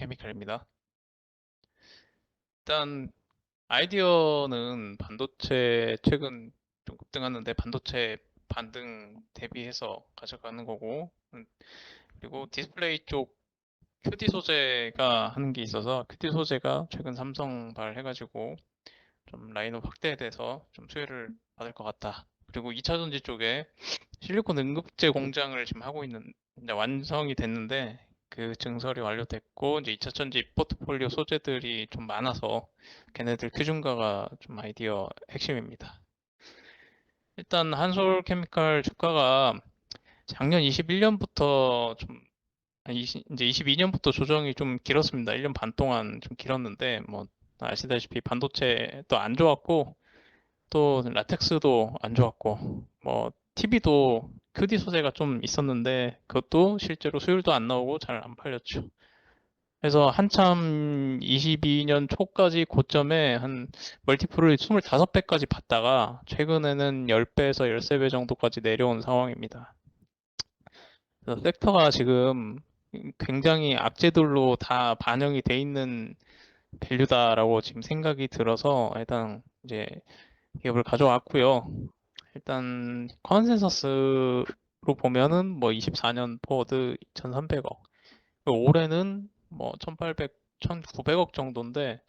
한솔케미칼입니다. 일단 아이디어는 반도체 최근 좀 급등하는데 반도체 반등 대비해서 가져가는 거고, 그리고 디스플레이 쪽 QD 소재가 하는 게 있어서 QD 소재가 최근 삼성발 해가지고 좀 라인업 확대돼서 좀 수혜를 받을 것 같다. 그리고 2차 전지 쪽에 실리콘 응급제 공장을 지금 하고 있는, 이제 완성이 됐는데 그 증설이 완료됐고 이제 2차 전지 포트폴리오 소재들이 좀 많아서 걔네들 표준화가 좀 아이디어 핵심입니다. 일단 한솔케미칼 주가가 작년 21년부터 좀 이제 22년부터 조정이 좀 길었습니다. 1년 반 동안 좀 길었는데 뭐 아시다시피 반도체도 안 좋았고 또 라텍스도 안 좋았고 뭐 TV도 QD 소재가 좀 있었는데 그것도 실제로 수율도 안 나오고 잘 안 팔렸죠. 그래서 한참 22년 초까지 고점에 한 멀티플을 25배까지 봤다가 최근에는 10배에서 13배 정도까지 내려온 상황입니다. 그래서 섹터가 지금 굉장히 악재들로 다 반영이 돼 있는 밸류다라고 지금 생각이 들어서 일단 이제 기업을 가져왔고요. 일단 컨센서스로 보면은 뭐 24년 포워드 2,300억, 올해는 뭐 1,800, 1,900억 정도인데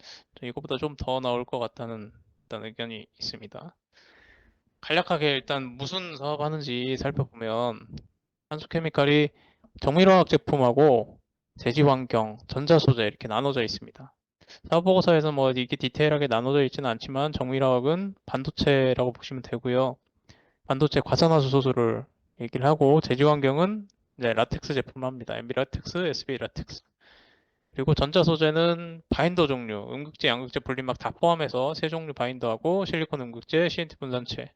이거보다 좀 더 나올 것 같다는 일단 의견이 있습니다. 간략하게 일단 무슨 사업 하는지 살펴보면 한수케미칼이 정밀화학 제품하고 제지환경, 전자소재 이렇게 나눠져 있습니다. 사업보고서에서 뭐 이게 디테일하게 나눠져 있지는 않지만 정밀화학은 반도체라고 보시면 되고요. 반도체 과산화수소를 얘기를 하고 제지환경은 이제 라텍스 제품을 합니다. MB 라텍스, SB 라텍스. 그리고 전자소재는 바인더 종류, 음극재, 양극재, 분리막 다 포함해서 세 종류 바인더하고 실리콘 음극재, CNT 분산체,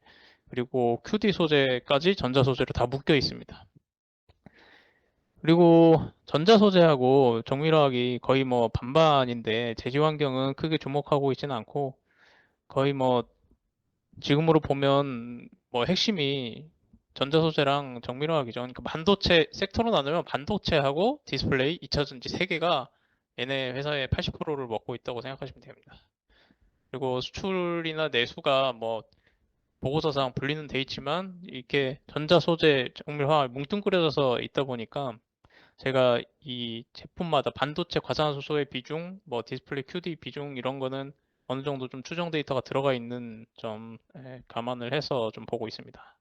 그리고 QD 소재까지 전자소재로 다 묶여 있습니다. 그리고 전자소재하고 정밀화학이 거의 뭐 반반인데 제지환경은 크게 주목하고 있지는 않고 거의 뭐 지금으로 보면 뭐 핵심이 전자소재랑 정밀화학이죠. 그러니까 반도체 섹터로 나누면 반도체하고 디스플레이, 2차전지 세 개가 얘네 회사의 80%를 먹고 있다고 생각하시면 됩니다. 그리고 수출이나 내수가 뭐 보고서상 분리는 돼 있지만 이렇게 전자소재, 정밀화학 뭉뚱그려져서 있다 보니까 제가 이 제품마다 반도체 과산화수소의 비중, 뭐 디스플레이 QD 비중 이런 거는 어느 정도 좀 추정 데이터가 들어가 있는 점 감안을 해서 좀 보고 있습니다.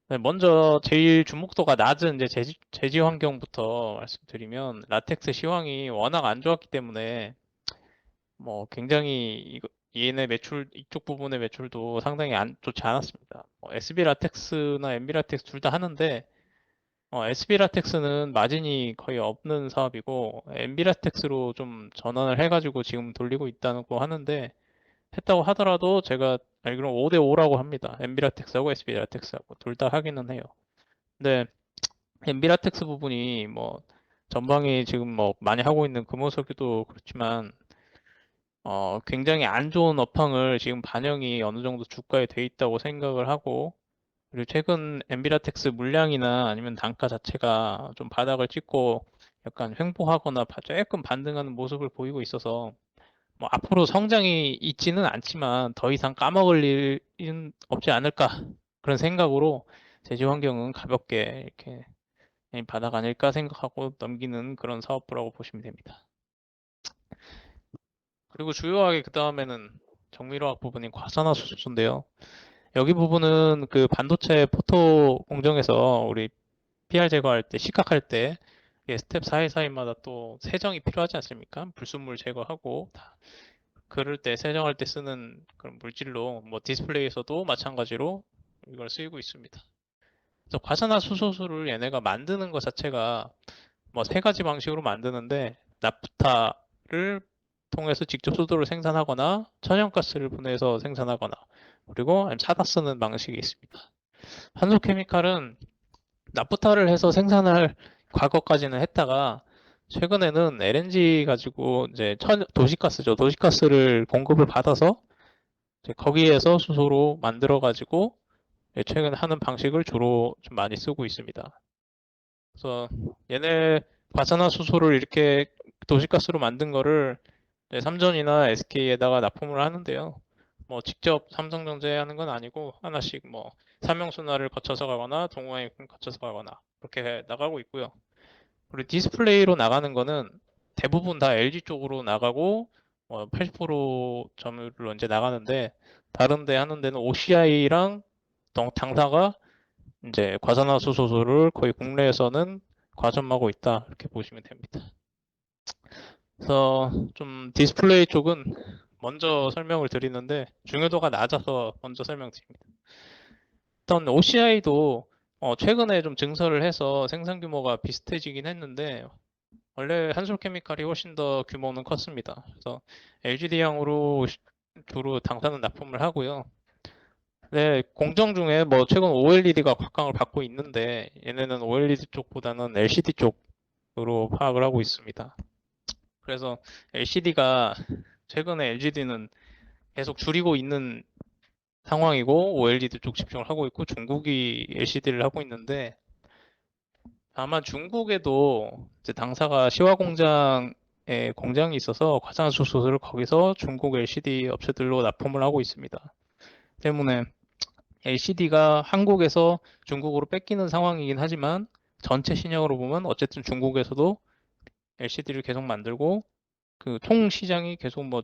네, 먼저 제일 주목도가 낮은 이제 제지 환경부터 말씀드리면 라텍스 시황이 워낙 안 좋았기 때문에 뭐 굉장히 얘네 매출 이쪽 부분의 매출도 상당히 안 좋지 않았습니다. SB 라텍스나 MB 라텍스 둘 다 하는데 SB 라텍스는 마진이 거의 없는 사업이고 MB 라텍스로 좀 전환을 해가지고 지금 돌리고 있다고 하는데 했다고 하더라도 제가 알기로는 5대 5라고 합니다. MB 라텍스하고 SB 라텍스하고 둘 다 하기는 해요. 근데 MB 라텍스 부분이 뭐 전방에 지금 뭐 많이 하고 있는 금호석유도 그렇지만 굉장히 안 좋은 업황을 지금 반영이 어느 정도 주가에 돼 있다고 생각을 하고 그리고 최근 엔비라텍스 물량이나 아니면 단가 자체가 좀 바닥을 찍고 약간 횡보하거나 조금 반등하는 모습을 보이고 있어서 뭐 앞으로 성장이 있지는 않지만 더 이상 까먹을 일은 없지 않을까 그런 생각으로 제지 환경은 가볍게 이렇게 바닥 아닐까 생각하고 넘기는 그런 사업부라고 보시면 됩니다. 그리고 주요하게 그 다음에는 정밀화학 부분인 과산화수소인데요. 여기 부분은 그 반도체 포토 공정에서 우리 PR 제거할 때, 시각할 때, 이게 스텝 사이사이마다 또 세정이 필요하지 않습니까? 불순물 제거하고, 그럴 때 세정할 때 쓰는 그런 물질로, 뭐 디스플레이에서도 마찬가지로 이걸 쓰이고 있습니다. 그래서 과산화수소수를 얘네가 만드는 것 자체가 뭐 세 가지 방식으로 만드는데, 납부타를 통해서 직접 수도를 생산하거나, 천연가스를 분해해서 생산하거나, 그리고 사다 쓰는 방식이 있습니다. 한소케미칼은 납부타를 해서 생산할 과거까지는 했다가 최근에는 LNG 가지고 이제 도시가스죠. 도시가스를 공급을 받아서 이제 거기에서 수소로 만들어 가지고 최근 하는 방식을 주로 좀 많이 쓰고 있습니다. 그래서 얘네 과산화수소를 이렇게 도시가스로 만든 거를 삼전이나 SK에다가 납품을 하는데요. 뭐 직접 삼성전자에 하는 건 아니고 하나씩 뭐 삼성순환을 거쳐서 가거나 동호회 거쳐서 가거나 그렇게 나가고 있고요. 그리고 디스플레이로 나가는 거는 대부분 다 LG 쪽으로 나가고 80% 점유율로 이제 나가는데 다른 데 하는 데는 OCI랑 당사가 이제 과산화수소를 거의 국내에서는 과점하고 있다 이렇게 보시면 됩니다. 그래서 좀 디스플레이 쪽은 먼저 설명을 드리는데 중요도가 낮아서 먼저 설명드립니다. 일단 OCI도 최근에 좀 증설을 해서 생산 규모가 비슷해지긴 했는데 원래 한솔케미칼이 훨씬 더 규모는 컸습니다. 그래서 LGD향으로 주로 당사는 납품을 하고요. 네, 공정 중에 뭐 최근 OLED가 곽강을 받고 있는데 얘네는 OLED 쪽보다는 LCD 쪽으로 파악을 하고 있습니다. 그래서 LCD가 최근에 LGD는 계속 줄이고 있는 상황이고 OLED 쪽 집중을 하고 있고 중국이 LCD를 하고 있는데 다만 중국에도 이제 당사가 시화 공장에 공장이 있어서 과산화수소를 거기서 중국 LCD 업체들로 납품을 하고 있습니다. 때문에 LCD가 한국에서 중국으로 뺏기는 상황이긴 하지만 전체 신형으로 보면 어쨌든 중국에서도 LCD를 계속 만들고 그 총 시장이 계속 뭐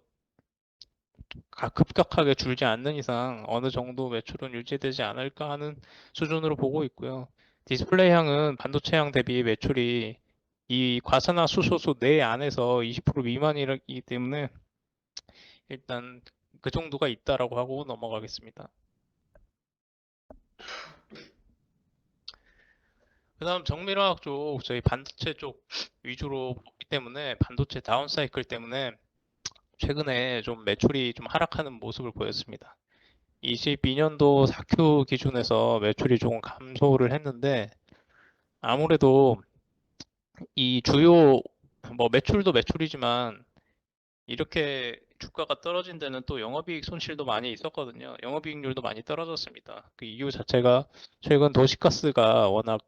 급격하게 줄지 않는 이상 어느 정도 매출은 유지되지 않을까 하는 수준으로 보고 있고요. 디스플레이향은 반도체향 대비 매출이 이 과산화수소수 내 안에서 20% 미만이기 때문에 일단 그 정도가 있다라고 하고 넘어가겠습니다. 그다음 정밀화학 쪽 저희 반도체 쪽 위주로 보기 때문에 반도체 다운 사이클 때문에 최근에 좀 매출이 좀 하락하는 모습을 보였습니다. 22년도 4Q 기준에서 매출이 조금 감소를 했는데 아무래도 이 주요 뭐 매출도 매출이지만 이렇게 주가가 떨어진 데는 또 영업이익 손실도 많이 있었거든요. 영업이익률도 많이 떨어졌습니다. 그 이유 자체가 최근 도시가스가 워낙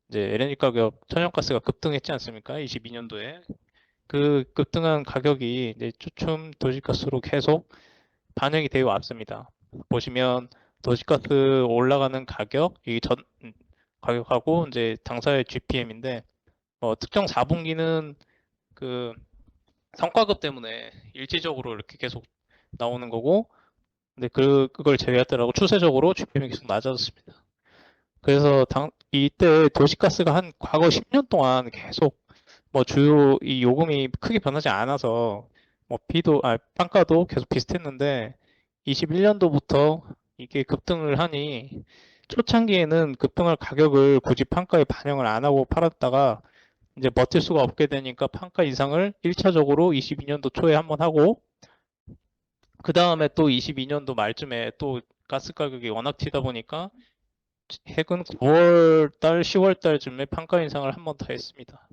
이제 LNG 가격, 천연가스가 급등했지 않습니까? 22년도에. 그 급등한 가격이 이제 추춤 도시가스로 계속 반영이 되어 왔습니다. 보시면 도시가스 올라가는 가격, 이 전 가격하고 이제 당사의 GPM인데 특정 4분기는 그 성과급 때문에 일시적으로 이렇게 계속 나오는 거고, 근데 그걸 제외하더라도 추세적으로 GPM이 계속 낮아졌습니다. 그래서 이때 도시가스가 한 과거 10년 동안 계속 뭐 주요 이 요금이 크게 변하지 않아서 뭐 판가도 계속 비슷했는데 21년도부터 이게 급등을 하니 초창기에는 급등할 가격을 굳이 판가에 반영을 안 하고 팔았다가 이제 버틸 수가 없게 되니까 판가 인상을 1차적으로 22년도 초에 한번 하고 그 다음에 또 22년도 말쯤에 또 가스 가격이 워낙 튀다 보니까 최근 9월 달, 10월 달쯤에 판가 인상을 한번 더 했습니다.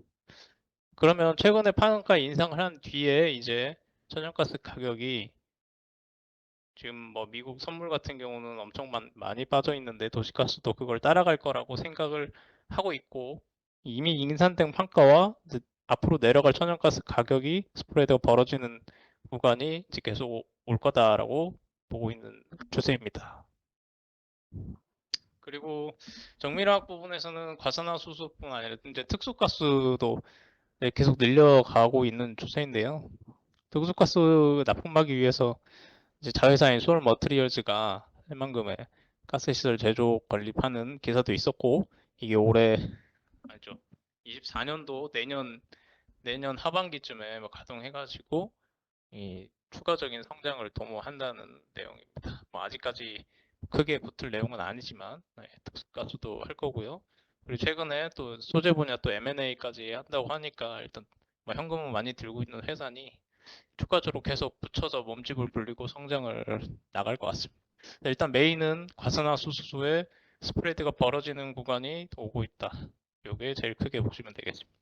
그러면 최근에 판가 인상을 한 뒤에 이제 천연가스 가격이 지금 뭐 미국 선물 같은 경우는 엄청 많이 빠져 있는데 도시가스도 그걸 따라갈 거라고 생각을 하고 있고 이미 인산된 판가와 이제 앞으로 내려갈 천연가스 가격이 스프레드가 벌어지는 구간이 이제 계속 올 거다라고 보고 있는 추세입니다. 그리고 정밀화학 부분에서는 과산화수소뿐 아니라 이제 특수가스도 계속 늘려가고 있는 추세인데요. 특수가스 납품하기 위해서 이제 자회사인 소울 머트리얼즈가 해만금에 가스시설 제조 건립하는 기사도 있었고 이게 올해 아니죠. 24년도 내년 하반기쯤에 뭐 가동해가지고 이 추가적인 성장을 도모한다는 내용입니다. 뭐 아직까지 크게 붙을 내용은 아니지만 특수가스도 할 거고요. 그리고 최근에 또 소재 분야 또 M&A까지 한다고 하니까 일단 뭐 현금을 많이 들고 있는 회사니 추가적으로 계속 붙여서 몸집을 불리고 성장을 나갈 것 같습니다. 일단 메인은 과산화수소의 스프레드가 벌어지는 구간이 오고 있다. 이게 제일 크게 보시면 되겠습니다.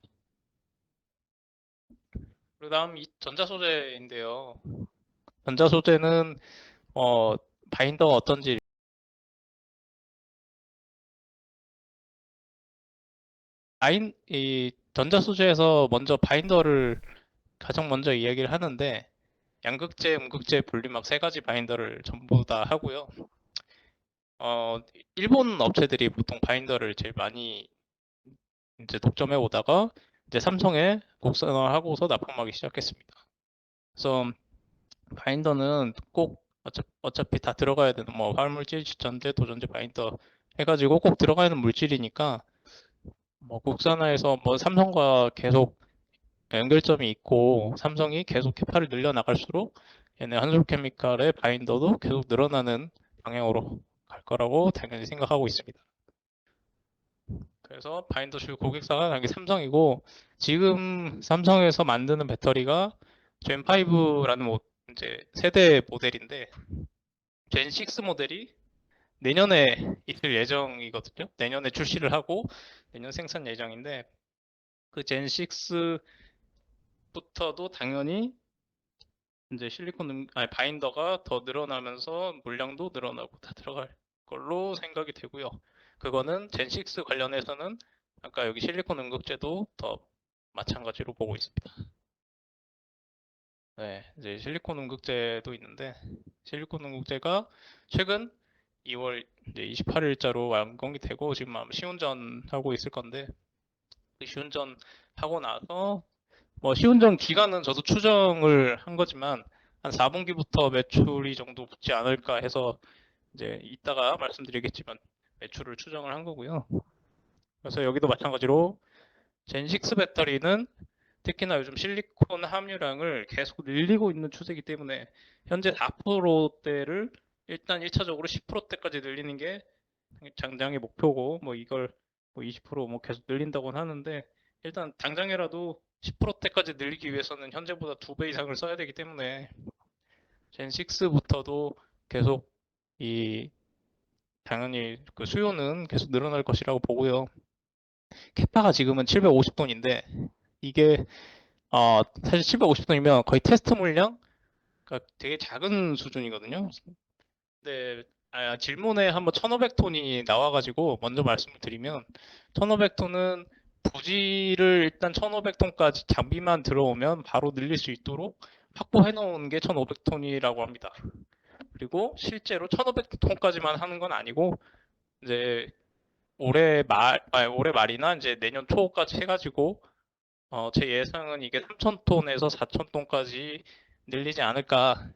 그 다음 이 전자소재인데요. 전자소재는 어, 바인더가 어떤지 이 전자 소재에서 먼저 바인더를 가장 먼저 이야기를 하는데 양극재, 음극재, 분리막 세 가지 바인더를 전부 다 하고요. 어, 일본 업체들이 보통 바인더를 제일 많이 이제 독점해 오다가 이제 삼성에 국산화하고서 납품하기 시작했습니다. 그래서 바인더는 꼭 어차피 다 들어가야 되는 뭐 화물질, 지천제, 도전제 바인더 해가지고 꼭 들어가야 하는 물질이니까 뭐 국산화해서 뭐 삼성과 계속 연결점이 있고 삼성이 계속 캐파를 늘려 나갈수록 얘네 한솔케미칼의 바인더도 계속 늘어나는 방향으로 갈 거라고 당연히 생각하고 있습니다. 그래서 바인더 주 고객사가 당연히 삼성이고 지금 삼성에서 만드는 배터리가 젠5라는 이제 세대 모델인데 젠6 모델이 내년에 있을 예정이거든요. 내년에 출시를 하고 내년 생산 예정인데 그 젠6부터도 당연히 이제 아니 바인더가 더 늘어나면서 물량도 늘어나고 다 들어갈 걸로 생각이 되고요. 그거는 젠6 관련해서는 아까 여기 실리콘 응급제도 더 마찬가지로 보고 있습니다. 네, 이제 실리콘 응급제도 있는데 실리콘 응급제가 최근 2월 이제 28일자로 완공이 되고 지금 아마 시운전 하고 있을 건데 그 시운전 하고 나서 뭐 시운전 기간은 저도 추정을 한 거지만 한 4분기부터 매출이 정도 붙지 않을까 해서 이제 이따가 말씀드리겠지만 매출을 추정을 한 거고요. 그래서 여기도 마찬가지로 젠6 배터리는 특히나 요즘 실리콘 함유량을 계속 늘리고 있는 추세이기 때문에 현재 4%대를 일단 1차적으로 10%대까지 늘리는 게 당장의 목표고 뭐 이걸 뭐 20%뭐 계속 늘린다고는 하는데 일단 당장이라도 10%대까지 늘리기 위해서는 현재보다 2배 이상을 써야 되기 때문에 젠6부터도 계속 이 당연히 그 수요는 계속 늘어날 것이라고 보고요. 캐파가 지금은 750톤인데 이게 사실 750톤이면 거의 테스트 물량 그러니까 되게 작은 수준이거든요. 네, 질문에 한번 1500톤이 나와가지고 먼저 말씀을 드리면 1500톤은 부지를 일단 1500톤까지 장비만 들어오면 바로 늘릴 수 있도록 확보해 놓은 게 1500톤이라고 합니다. 그리고 실제로 1500톤까지만 하는 건 아니고 이제 올해 말이나 이제 내년 초까지 해가지고 제 예상은 이게 3000톤에서 4000톤까지 늘리지 않을까.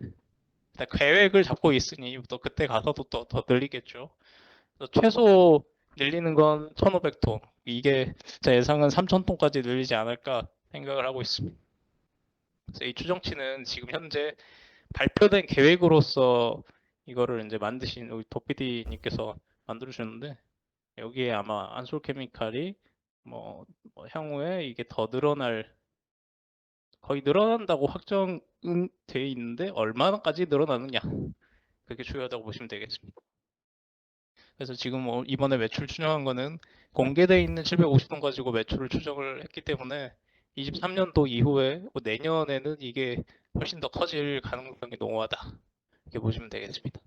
계획을 잡고 있으니 또 그때 가서도 또 더 늘리겠죠. 그래서 최소 늘리는 건 1500톤. 이게 제 예상은 3000톤까지 늘리지 않을까 생각을 하고 있습니다. 그래서 이 추정치는 지금 현재 발표된 계획으로서 이거를 이제 만드신 우리 도피디님께서 만들어주셨는데 여기에 아마 안솔케미칼이 뭐 향후에 이게 더 거의 늘어난다고 확정돼 있는데 얼마나까지 늘어나느냐 그게 중요하다고 보시면 되겠습니다. 그래서 지금 이번에 매출 추정한 거는 공개되어 있는 750톤 가지고 매출을 추정을 했기 때문에 23년도 이후에 내년에는 이게 훨씬 더 커질 가능성이 농후하다 이렇게 보시면 되겠습니다.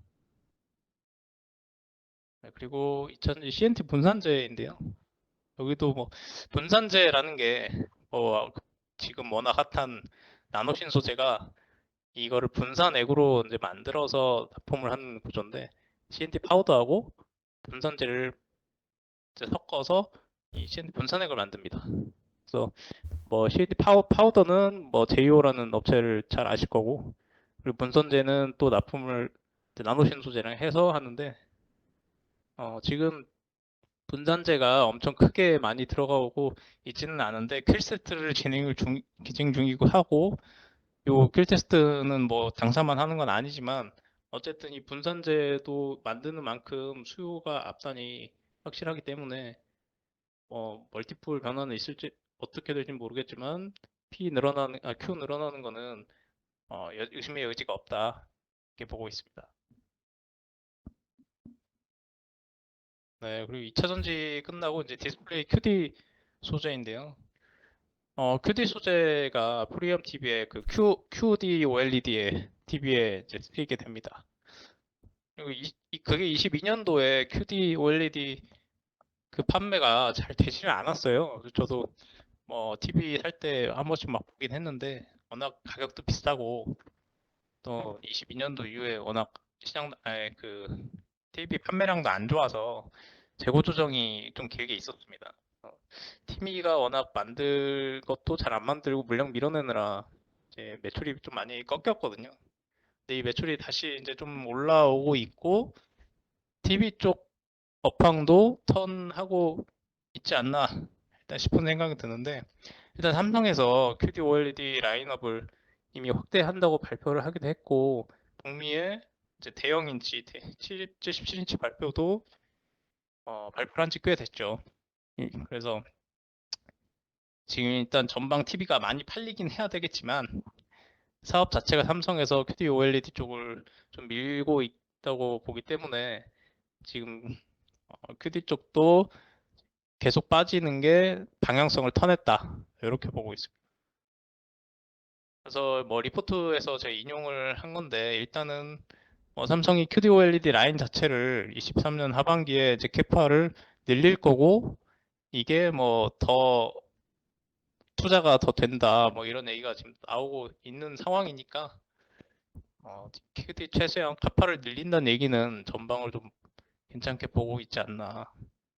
네, 그리고 2000 CNT 분산재인데요. 여기도 뭐 분산재라는 게 지금 워낙 핫한 나노신 소재가 이거를 분산액으로 이제 만들어서 납품을 하는 구조인데 CNT 파우더하고 분산재를 이제 섞어서 이 CNT 분산액을 만듭니다. 그래서 뭐 CNT 파우더는 뭐 제이오라는 업체를 잘 아실 거고 그리고 분산재는 또 납품을 나노신 소재랑 해서 하는데 지금 분산재가 엄청 크게 많이 들어가고 있지는 않은데 킬세트를 진행 중이고 하고 요 킬테스트는 뭐 당사만 하는 건 아니지만 어쨌든 이 분산재도 만드는 만큼 수요가 앞단이 확실하기 때문에 멀티플 변화는 있을지 어떻게 될지 모르겠지만 Q 늘어나는 거는 의심의 여지가 없다 이렇게 보고 있습니다. 네, 그리고 2차 전지 끝나고 이제 디스플레이 QD 소재인데요. QD 소재가 프리엄 TV에 그 QD OLED의 TV에 이제 쓰이게 됩니다. 그리고 그게 22년도에 QD OLED 그 판매가 잘 되지는 않았어요. 저도 뭐 TV 살 때 한 번씩 막 보긴 했는데 워낙 가격도 비싸고 또 22년도 이후에 워낙 시장 아니 그 TV 판매량도 안 좋아서 재고 조정이 좀 길게 있었습니다. TV가 워낙 만들 것도 잘 안 만들고 물량 밀어내느라 이제 매출이 좀 많이 꺾였거든요. 근데 이 매출이 다시 이제 좀 올라오고 있고 TV 쪽 업황도 턴하고 있지 않나 일단 싶은 생각이 드는데 일단 삼성에서 QD OLED 라인업을 이미 확대한다고 발표를 하기도 했고 북미의 이제 대형 인치 77인치 발표도 발표한 지 꽤 됐죠. 그래서 지금 일단 전방 TV가 많이 팔리긴 해야 되겠지만 사업 자체가 삼성에서 QD OLED 쪽을 좀 밀고 있다고 보기 때문에 지금 QD 쪽도 계속 빠지는 게 방향성을 턴했다. 이렇게 보고 있습니다. 그래서 뭐 리포트에서 제가 인용을 한 건데 일단은 삼성이 QD OLED 라인 자체를 23년 하반기에 이제 캐파를 늘릴 거고 이게 뭐 더 투자가 더 된다 뭐 이런 얘기가 지금 나오고 있는 상황이니까 QD 최대한 캐파를 늘린다는 얘기는 전방을 좀 괜찮게 보고 있지 않나.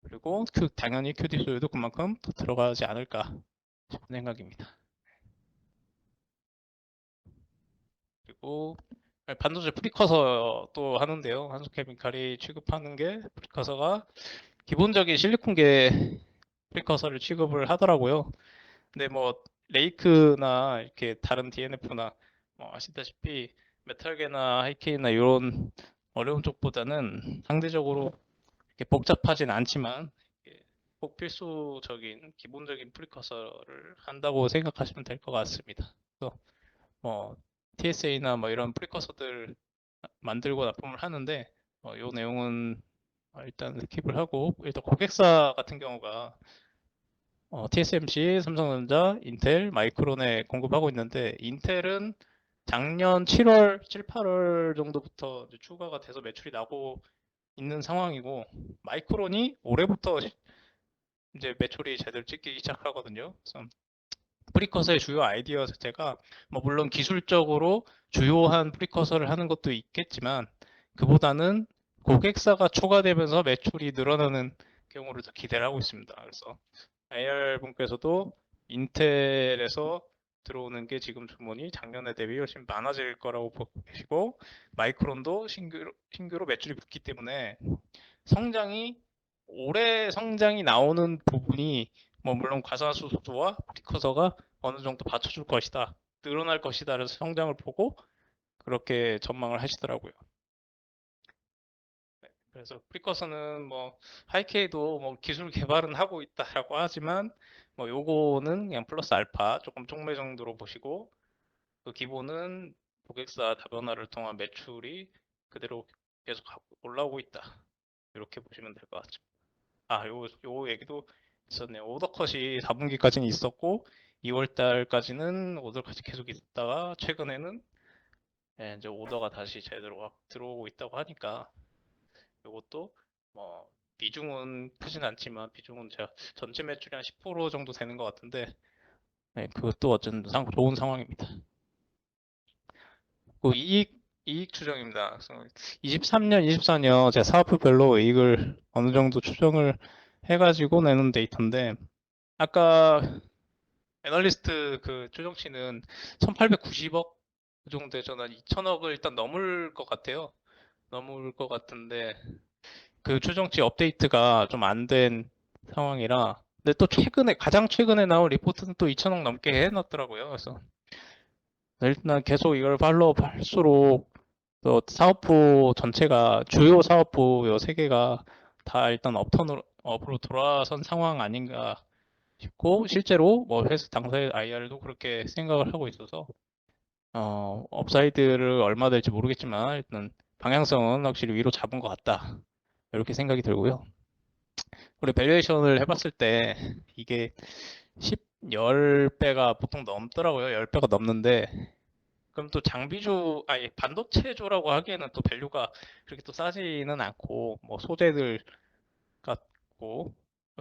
그리고 당연히 QD 수요도 그만큼 더 들어가지 않을까 싶은 생각입니다. 그리고 반도체 프리커서도 하는데요. 한국케미칼이 취급하는 게 프리커서가 기본적인 실리콘계 프리커서를 취급을 하더라고요. 근데 뭐 레이크나 이렇게 다른 DNF나 아시다시피 메탈계나 하이케이나 이런 어려운 쪽보다는 상대적으로 이렇게 복잡하진 않지만 꼭 필수적인 기본적인 프리커서를 한다고 생각하시면 될 것 같습니다. 그래서 뭐 TSA나 뭐 이런 프리커서들 만들고 납품을 하는데 이 내용은 일단 스킵을 하고 일단 고객사 같은 경우가 TSMC, 삼성전자, 인텔, 마이크론에 공급하고 있는데 인텔은 작년 7월, 7, 8월 정도부터 이제 추가가 돼서 매출이 나고 있는 상황이고 마이크론이 올해부터 이제 매출이 제대로 찍기 시작하거든요. 그래서 프리커서의 주요 아이디어 자체가 뭐 물론 기술적으로 주요한 프리커서를 하는 것도 있겠지만 그보다는 고객사가 초과되면서 매출이 늘어나는 경우를 더 기대를 하고 있습니다. 그래서 AR 분께서도 인텔에서 들어오는 게 지금 주문이 작년에 대비 훨씬 많아질 거라고 보고 계시고 마이크론도 신규로 매출이 붙기 때문에 성장이 올해 성장이 나오는 부분이 뭐 물론 과산화수소와 프리커서가 어느 정도 받쳐줄 것이다, 늘어날 것이다. 그래서 성장을 보고 그렇게 전망을 하시더라고요. 네, 그래서 프리커서는 뭐 하이케이도 뭐 기술 개발은 하고 있다라고 하지만 뭐 요거는 그냥 플러스 알파 조금 쪽매 정도로 보시고 그 기본은 고객사 다변화를 통한 매출이 그대로 계속 올라오고 있다. 이렇게 보시면 될 것 같죠. 요 얘기도 있었네요. 오더컷이 4분기까지는 있었고 2월 달까지는 오더컷이 계속 있다가 최근에는 이제 오더가 다시 제대로 들어오고 있다고 하니까 이것도 뭐 비중은 크진 않지만 비중은 제가 전체 매출이 한 10% 정도 되는 것 같은데 네, 그것도 어쨌든 좋은 상황입니다. 그 이익 추정입니다. 그래서 23년, 24년 제 사업부별로 이익을 어느 정도 추정을 해가지고 내는 데이터인데 아까 애널리스트 그 추정치는 1890억 그 정도에 저는 2000억을 일단 넘을 것 같아요. 넘을 것 같은데 그 추정치 업데이트가 좀 안 된 상황이라 근데 또 가장 최근에 나온 리포트는 또 2000억 넘게 해놨더라고요. 그래서 일단 계속 이걸 팔로우 할수록 또 사업부 전체가 주요 사업부 요 세 개가 다 일단 업으로 돌아선 상황 아닌가 싶고 실제로 뭐 회사 당사의 IR도 그렇게 생각을 하고 있어서 업사이드를 얼마 될지 모르겠지만 일단 방향성은 확실히 위로 잡은 것 같다 이렇게 생각이 들고요. 우리 밸류에이션을 해봤을 때 이게 10배가 보통 넘더라고요. 10배가 넘는데 그럼 또 아니 반도체주라고 하기에는 또 밸류가 그렇게 또 싸지는 않고 뭐 소재들 같고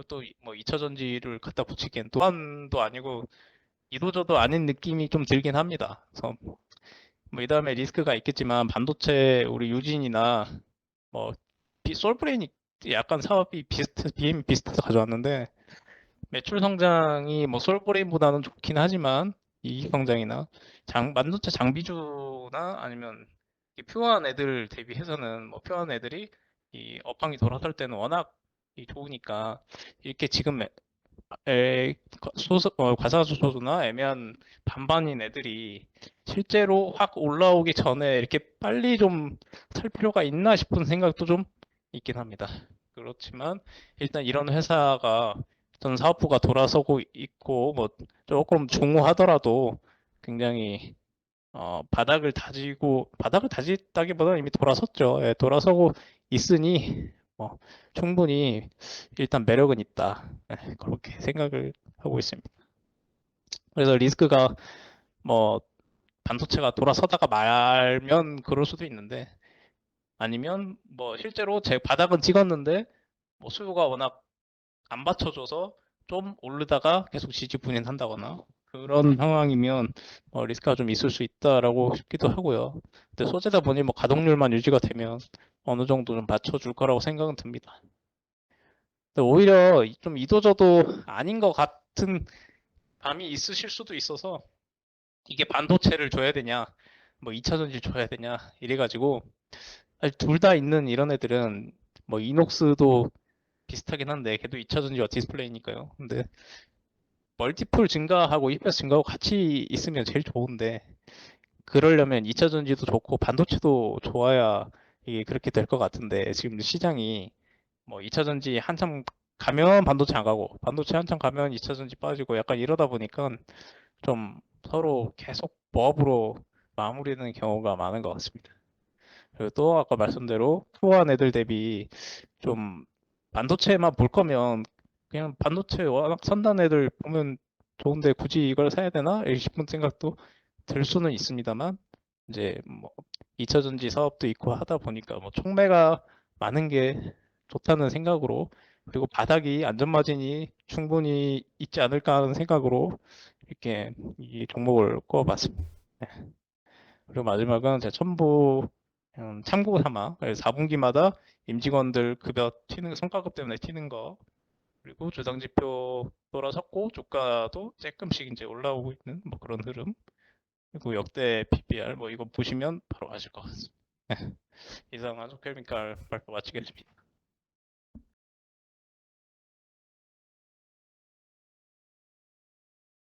또 뭐 2차 전지를 갖다 붙이기엔 또한도 아니고 이도저도 아닌 느낌이 좀 들긴 합니다. 그래서 뭐 이 다음에 리스크가 있겠지만 반도체 우리 유진이나 뭐 솔브레인이 약간 사업이 BM 비슷해서 가져왔는데 매출 성장이 뭐 솔브레인보다는 좋긴 하지만 이익 성장이나 반도체 장비주나 아니면 이 퓨어한 애들 대비해서는 뭐 퓨어한 애들이 이 업황이 돌아설 때는 워낙 좋으니까 이렇게 지금 과사수소나 애매한 반반인 애들이 실제로 확 올라오기 전에 이렇게 빨리 좀 살 필요가 있나 싶은 생각도 좀 있긴 합니다. 그렇지만 일단 이런 회사가 전 사업부가 돌아서고 있고 뭐 조금 중후하더라도 굉장히 바닥을 다졌다기보다는 이미 돌아섰죠. 예, 돌아서고 있으니 뭐 충분히 일단 매력은 있다. 예, 그렇게 생각을 하고 있습니다. 그래서 리스크가 뭐 반도체가 돌아서다가 말면 그럴 수도 있는데 아니면 뭐 실제로 제 바닥은 찍었는데 뭐 수요가 워낙 안 받쳐줘서 좀 오르다가 계속 지지부진한다거나 그런 상황이면 리스크가 좀 있을 수 있다라고 싶기도 하고요. 근데 소재다 보니 뭐 가동률만 유지가 되면 어느 정도 좀 받쳐줄 거라고 생각은 듭니다. 근데 오히려 좀 이도저도 아닌 것 같은 감이 있으실 수도 있어서 이게 반도체를 줘야 되냐, 뭐 2차 전지 줘야 되냐 이래가지고 둘 다 있는 이런 애들은 뭐 이녹스도 비슷하긴 한데 걔도 2차 전지와 디스플레이니까요. 근데 멀티플 증가하고 EPS 증가하고 같이 있으면 제일 좋은데 그러려면 2차 전지도 좋고 반도체도 좋아야 이게 그렇게 될 것 같은데 지금 시장이 뭐 2차 전지 한참 가면 반도체 안 가고 반도체 한참 가면 2차 전지 빠지고 약간 이러다 보니까 좀 서로 계속 보합으로 마무리되는 경우가 많은 것 같습니다. 그리고 또 아까 말씀대로 투어한 애들 대비 좀 반도체만 볼 거면 그냥 반도체 워낙 선단 애들 보면 좋은데 굳이 이걸 사야 되나? 싶은 생각도 들 수는 있습니다만 이제 뭐 2차 전지 사업도 있고 하다 보니까 뭐 촉매가 많은 게 좋다는 생각으로 그리고 바닥이 안전마진이 충분히 있지 않을까 하는 생각으로 이렇게 이 종목을 꼽아봤습니다. 네. 그리고 마지막은 제 첨부 참고 삼아 4분기마다 임직원들 급여 튀는 성과급 때문에 튀는 거 그리고 주당 지표 돌아섰고 주가도 조금씩 이제 올라오고 있는 뭐 그런 흐름 그리고 역대 PBR 뭐 이거 보시면 바로 아실 것 같습니다. 이상 한국케미칼 발표 마치겠습니다.